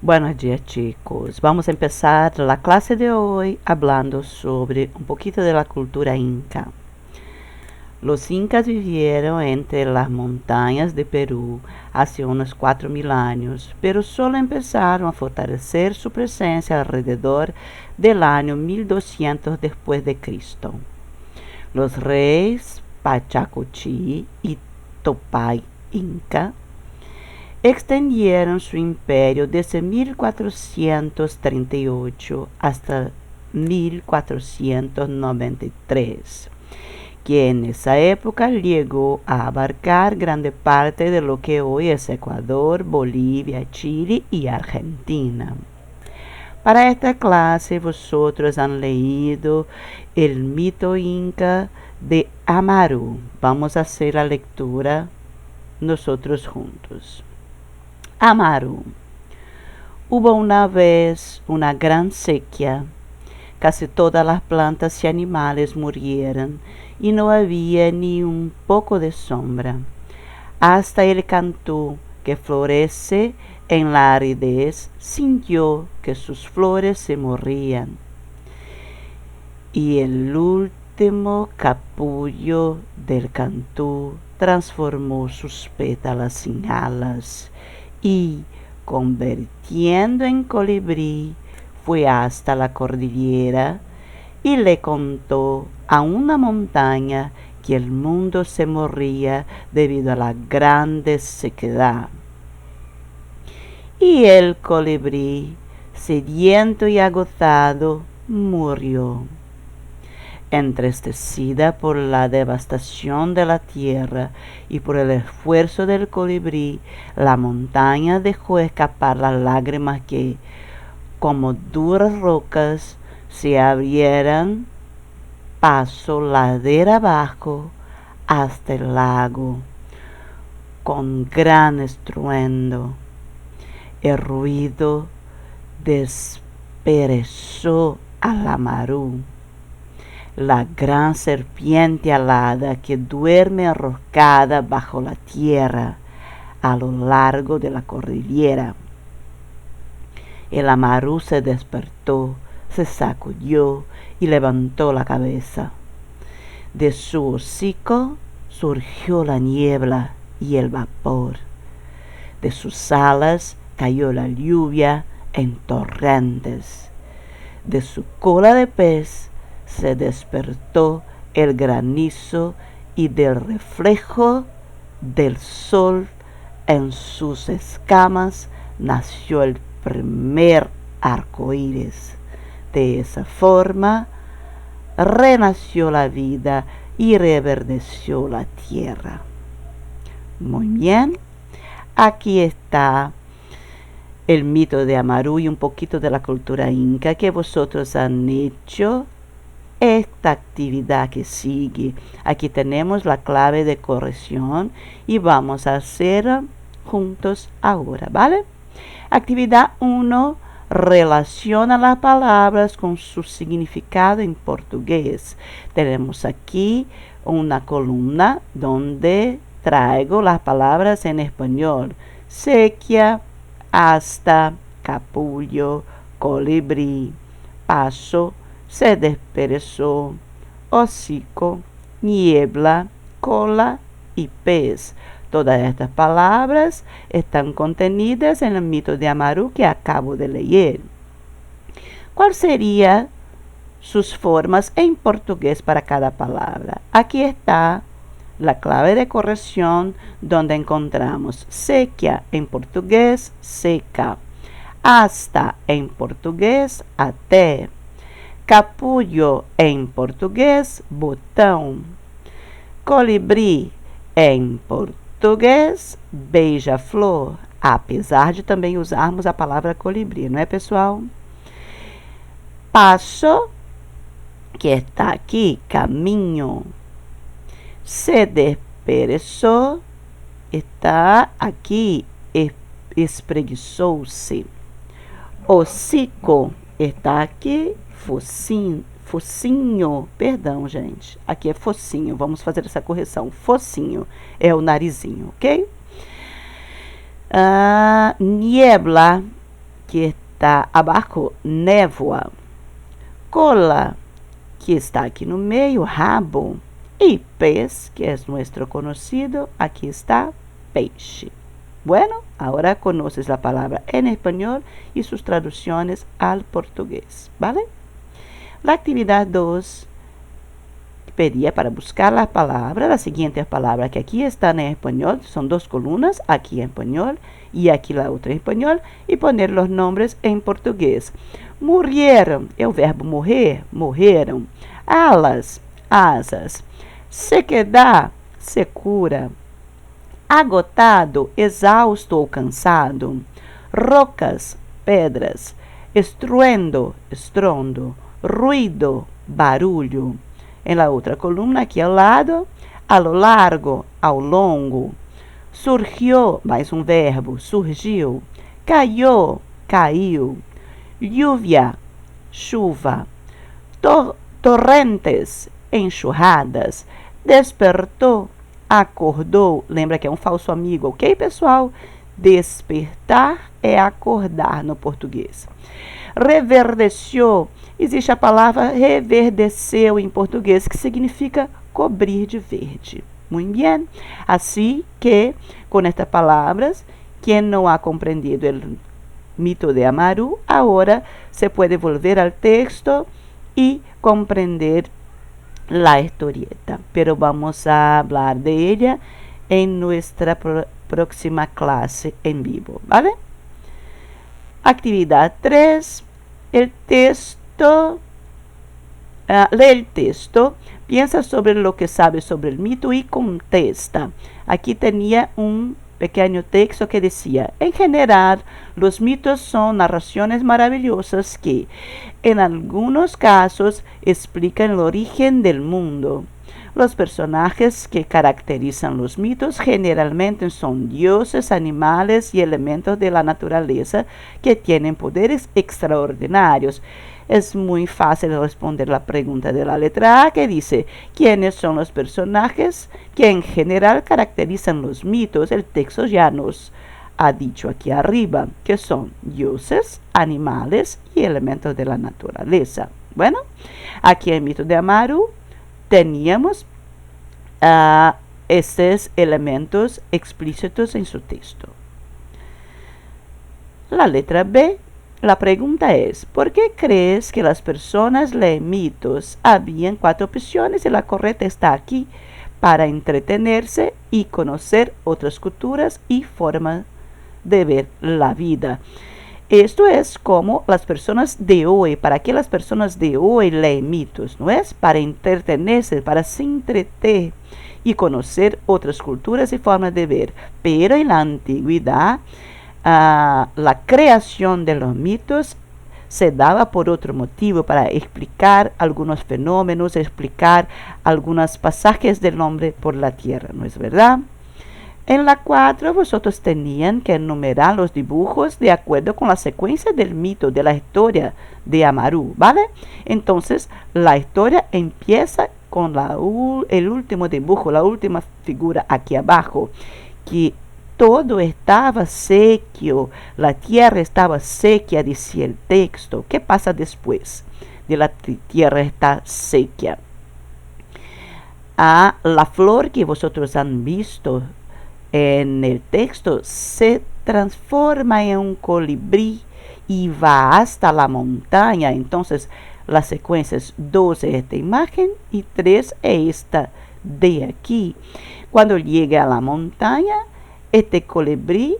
Buenos días, chicos. Vamos a empezar la clase de hoy hablando sobre un poquito de la cultura inca. Los incas vivieron entre las montañas de Perú hace unos 4000 años, pero solo empezaron a fortalecer su presencia alrededor del año 1200 después de Cristo. Los reyes Pachacuti y Topay Inca extendieron su imperio desde 1438 hasta 1493, que en esa época llegó a abarcar grande parte de lo que hoy es Ecuador, Bolivia, Chile y Argentina. Para esta clase vosotros han leído el mito inca de Amaru. Vamos a hacer la lectura nosotros juntos. Amaru. Hubo una vez una gran sequía. Casi todas las plantas y animales murieron y no había ni un poco de sombra. Hasta el cantú, que florece en la aridez, sintió que sus flores se morían. Y el último capullo del cantú transformó sus pétalas en alas y, convirtiendo en colibrí, fue hasta la cordillera y le contó a una montaña que el mundo se moría debido a la grande sequedad. Y el colibrí, sediento y agotado, murió. Entristecida por la devastación de la tierra y por el esfuerzo del colibrí, la montaña dejó escapar las lágrimas que, como duras rocas, se abrieran paso ladera abajo hasta el lago, con gran estruendo. El ruido desperezó al Amaru, la gran serpiente alada que duerme enroscada bajo la tierra a lo largo de la cordillera. El Amaru se despertó, se sacudió y levantó la cabeza. De su hocico surgió la niebla y el vapor. De sus alas cayó la lluvia en torrentes. De su cola de pez se despertó el granizo y del reflejo del sol en sus escamas nació el primer arco iris. De esa forma renació la vida y reverdeció la tierra. Muy bien, aquí está el mito de Amaru y un poquito de la cultura inca que vosotros han hecho. Esta actividad que sigue, aquí tenemos la clave de corrección y vamos a hacer juntos ahora, ¿vale? Actividad 1. Relaciona las palabras con su significado en portugués. Tenemos aquí una columna donde traigo las palabras en español. Sequía, hasta, capullo, colibrí, paso, se desperezó, hocico, niebla, cola y pez. Todas estas palabras están contenidas en el mito de Amaru que acabo de leer. ¿Cuál sería sus formas en portugués para cada palabra? Aquí está la clave de corrección donde encontramos sequía en portugués, seca. Hasta en portugués, até. Capullo em português, botão. Colibri em português, beija-flor. Apesar de também usarmos a palavra colibri, não é, pessoal? Passo, que está aqui, caminho. Se desperezou, está aqui, espreguiçou-se. Hocico está aqui, focinho, perdão, gente, aqui é focinho, vamos fazer essa correção, focinho é o narizinho, ok? Niebla, que está abajo, névoa. Cola, que está aquí no meio, rabo. Y pez, que es nuestro conocido, aquí está peixe. Bueno, ahora conoces la palabra en español y sus traducciones al portugués, ¿vale? La actividad 2 pedía para buscar las palabras, las siguientes palabras que aquí están en español, son 2 columnas, aquí en español y aquí la otra en español, y poner los nombres en portugués. Morreram, é o verbo morrer, morreram. Alas, asas. Sequedar, secura. Agotado, exausto ou cansado. Rocas, pedras. Estruendo, estrondo. Ruído, barulho. Em la outra coluna, aqui ao lado, a lo largo, ao longo. Surgiu, mais um verbo, surgiu. Caiu, caiu. Lluvia, chuva. Torrentes, enxurradas. Despertou, acordou. Lembra que é um falso amigo, ok, pessoal? Despertar é acordar no português. Reverdeceu. Existe a palavra reverdeceu em português, que significa cobrir de verde. Muito bem. Assim que, com estas palavras, quem não ha compreendido o mito de Amaru, agora se pode volver ao texto e compreender a historieta. Pero vamos a hablar de ella en nuestra próxima clase en vivo, ¿vale? Actividad 3. El texto. Lee el texto, piensa sobre lo que sabe sobre el mito y contesta. Aquí tenía un pequeño texto que decía: en general, los mitos son narraciones maravillosas que, en algunos casos, explican el origen del mundo. Los personajes que caracterizan los mitos generalmente son dioses, animales y elementos de la naturaleza que tienen poderes extraordinarios. Es muy fácil responder la pregunta de la letra A, que dice: ¿quiénes son los personajes que en general caracterizan los mitos? El texto ya nos ha dicho aquí arriba que son dioses, animales y elementos de la naturaleza. Bueno, aquí en el mito de Amaru teníamos estos elementos explícitos en su texto. La letra B. La pregunta es: ¿por qué crees que las personas leen mitos? Habían 4 opciones y la correcta está aquí: para entretenerse y conocer otras culturas y formas de ver la vida. Esto es como las personas de hoy. ¿Para qué las personas de hoy leen mitos? ¿No es? Para entretenerse, para se entretener y conocer otras culturas y formas de ver. Pero en la antigüedad, la creación de los mitos se daba por otro motivo, para explicar algunos fenómenos, explicar algunos pasajes del hombre por la tierra, ¿no es verdad? En la 4, vosotros tenían que enumerar los dibujos de acuerdo con la secuencia del mito, de la historia de Amaru, ¿vale? Entonces, la historia empieza con el último dibujo, la última figura aquí abajo, que todo estaba seco, la tierra estaba seca, decía el texto. ¿Qué pasa después de la tierra está seca? La flor que vosotros han visto en el texto se transforma en un colibrí y va hasta la montaña. Entonces, la secuencia es 2 es esta imagen y 3 es esta de aquí. Cuando llega a la montaña, este colibrí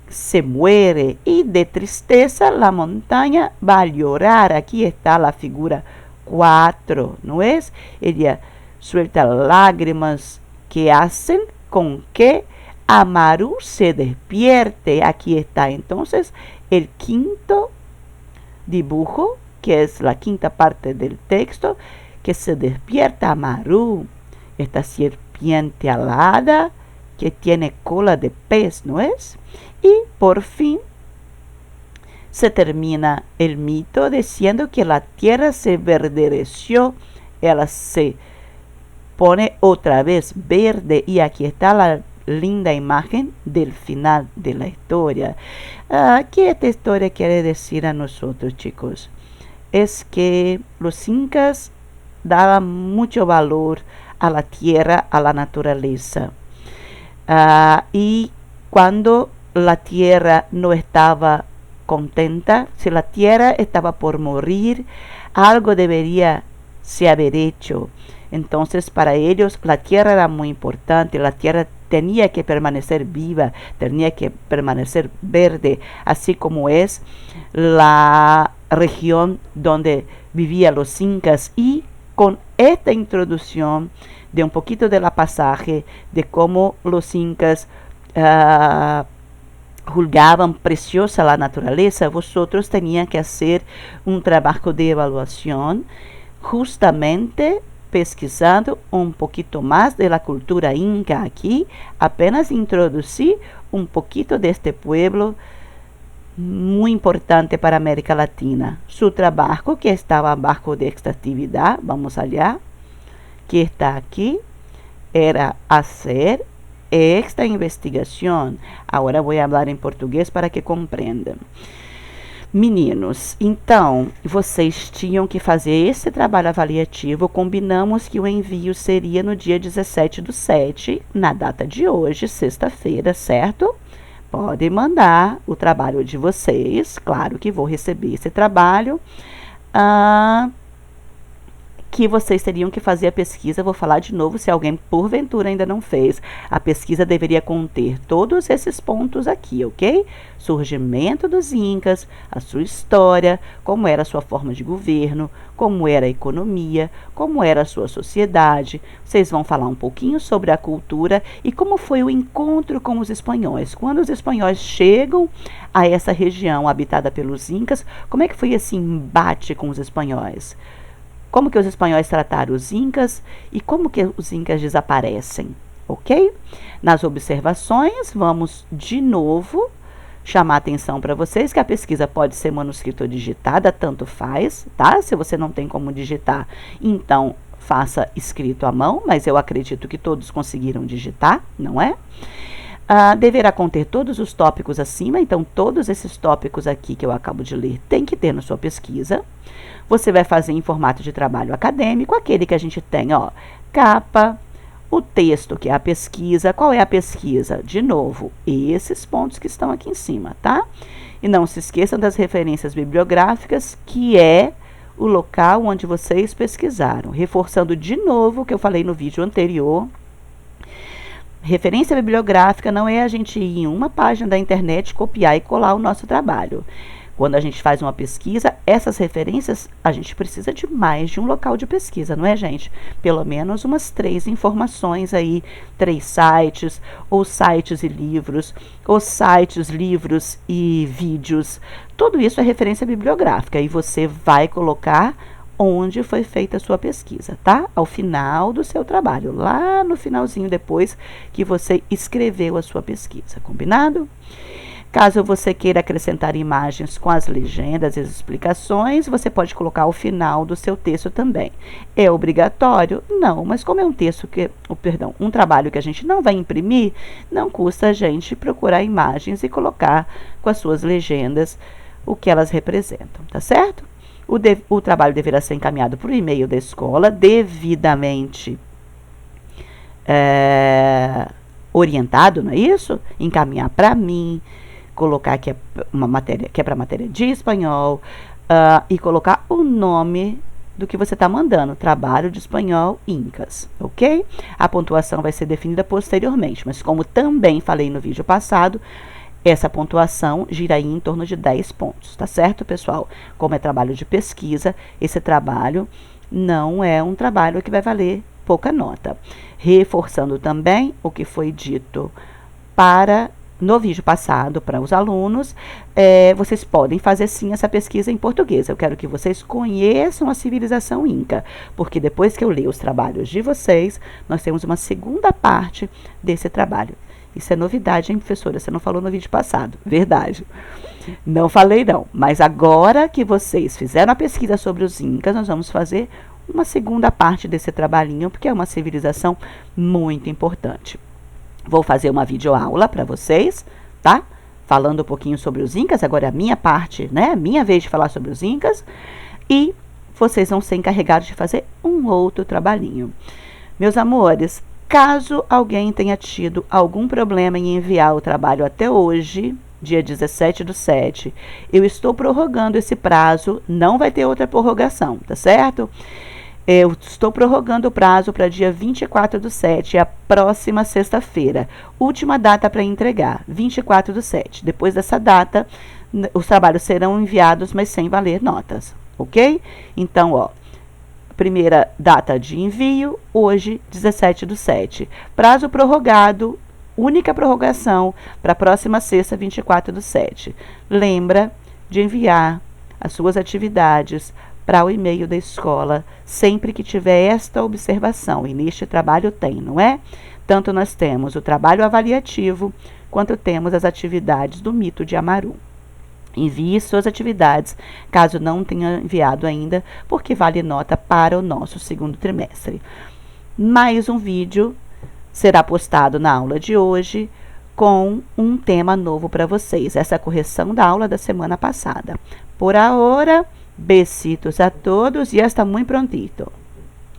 se muere y de tristeza la montaña va a llorar. Aquí está la figura 4, ¿no es? Ella suelta lágrimas que hacen con que Amaru se despierte. Aquí está entonces el 5º dibujo, que es la 5ª parte del texto, que se despierta Amaru, esta serpiente alada que tiene cola de pez, ¿no es? Y por fin se termina el mito diciendo que la tierra se verdeció, ella se pone otra vez verde, y aquí está la linda imagen del final de la historia. ¿Qué esta historia quiere decir a nosotros, chicos? Es que los incas daban mucho valor a la tierra, a la naturaleza. Y cuando la tierra no estaba contenta, si la tierra estaba por morir, algo debería se haber hecho. Entonces para ellos la tierra era muy importante, la tierra tenía que permanecer viva, tenía que permanecer verde, así como es la región donde vivían los incas. Y con esta introducción de un poquito de la pasaje de cómo los incas julgaban preciosa la naturaleza, vosotros tenían que hacer un trabajo de evaluación justamente pesquisando un poquito más de la cultura inca aquí. Apenas introducí un poquito de este pueblo muy importante para América Latina. Su trabajo que estaba bajo de esta actividad, vamos allá, que está aquí, era hacer esta investigação. Agora vou falar em português para que compreendam. Meninos, então, vocês tinham que fazer esse trabalho avaliativo. Combinamos que o envio seria no dia 17/7, na data de hoje, sexta-feira, certo? Podem mandar o trabalho de vocês. Claro que vou receber esse trabalho. Que vocês teriam que fazer a pesquisa. Vou falar de novo se alguém porventura ainda não fez. A pesquisa deveria conter todos esses pontos aqui, ok? Surgimento dos incas, a sua história, como era a sua forma de governo, como era a economia, como era a sua sociedade. Vocês vão falar um pouquinho sobre a cultura e como foi o encontro com os espanhóis. Quando os espanhóis chegam a essa região habitada pelos incas, como é que foi esse embate com os espanhóis? Como que os espanhóis trataram os incas e como que os incas desaparecem, ok? Nas observações, vamos de novo chamar a atenção para vocês que a pesquisa pode ser manuscrita ou digitada, tanto faz, tá? Se você não tem como digitar, então faça escrito à mão, mas eu acredito que todos conseguiram digitar, não é? Deverá conter todos os tópicos acima, então todos esses tópicos aqui que eu acabo de ler tem que ter na sua pesquisa. Você vai fazer em formato de trabalho acadêmico, aquele que a gente tem, ó, capa, o texto, que é a pesquisa. Qual é a pesquisa? De novo, esses pontos que estão aqui em cima, tá? E não se esqueçam das referências bibliográficas, que é o local onde vocês pesquisaram. Reforçando de novo o que eu falei no vídeo anterior. Referência bibliográfica não é a gente ir em uma página da internet, copiar e colar o nosso trabalho. Quando a gente faz uma pesquisa, essas referências, a gente precisa de mais de um local de pesquisa, não é, gente? Pelo menos umas 3 informações aí, 3 sites, ou sites e livros, ou sites, livros e vídeos. Tudo isso é referência bibliográfica e você vai colocar onde foi feita a sua pesquisa, tá? Ao final do seu trabalho, lá no finalzinho depois que você escreveu a sua pesquisa, combinado? Caso você queira acrescentar imagens com as legendas e as explicações, você pode colocar ao final do seu texto também. É obrigatório? Não, mas como é um texto que, um trabalho que a gente não vai imprimir, não custa a gente procurar imagens e colocar com as suas legendas o que elas representam, tá certo? O trabalho deverá ser encaminhado por e-mail da escola, devidamente orientado, não é isso? Encaminhar para mim, colocar que é uma matéria, que é para matéria de espanhol, e colocar o nome do que você está mandando, trabalho de espanhol Incas, ok? A pontuação vai ser definida posteriormente, mas como também falei no vídeo passado, essa pontuação gira aí em torno de 10 pontos, tá certo, pessoal? Como é trabalho de pesquisa, esse trabalho não é um trabalho que vai valer pouca nota. Reforçando também o que foi dito no vídeo passado para os alunos, vocês podem fazer sim essa pesquisa em português. Eu quero que vocês conheçam a civilização Inca, porque depois que eu ler os trabalhos de vocês, nós temos uma segunda parte desse trabalho. Isso é novidade, hein, professora? Você não falou no vídeo passado. Verdade. Não falei, não. Mas agora que vocês fizeram a pesquisa sobre os Incas, nós vamos fazer uma segunda parte desse trabalhinho, porque é uma civilização muito importante. Vou fazer uma videoaula para vocês, tá? Falando um pouquinho sobre os Incas, agora é a minha parte, né? Minha vez de falar sobre os Incas. E vocês vão ser encarregados de fazer um outro trabalhinho. Meus amores, caso alguém tenha tido algum problema em enviar o trabalho até hoje, dia 17/7, eu estou prorrogando esse prazo, não vai ter outra prorrogação, tá certo? Eu estou prorrogando o prazo para dia 24/7, a próxima sexta-feira. Última data para entregar, 24/7. Depois dessa data, os trabalhos serão enviados, mas sem valer notas, ok? Então, ó, primeira data de envio, hoje, 17/7. Prazo prorrogado, única prorrogação para a próxima sexta, 24/7. Lembra de enviar as suas atividades para o e-mail da escola, sempre que tiver esta observação, e neste trabalho tem, não é? Tanto nós temos o trabalho avaliativo, quanto temos as atividades do mito de Amaru. Envie suas atividades, caso não tenha enviado ainda, porque vale nota para o nosso segundo trimestre. Mais um vídeo será postado na aula de hoje, com um tema novo para vocês, essa correção da aula da semana passada. Por agora, besitos a todos e hasta muy prontito.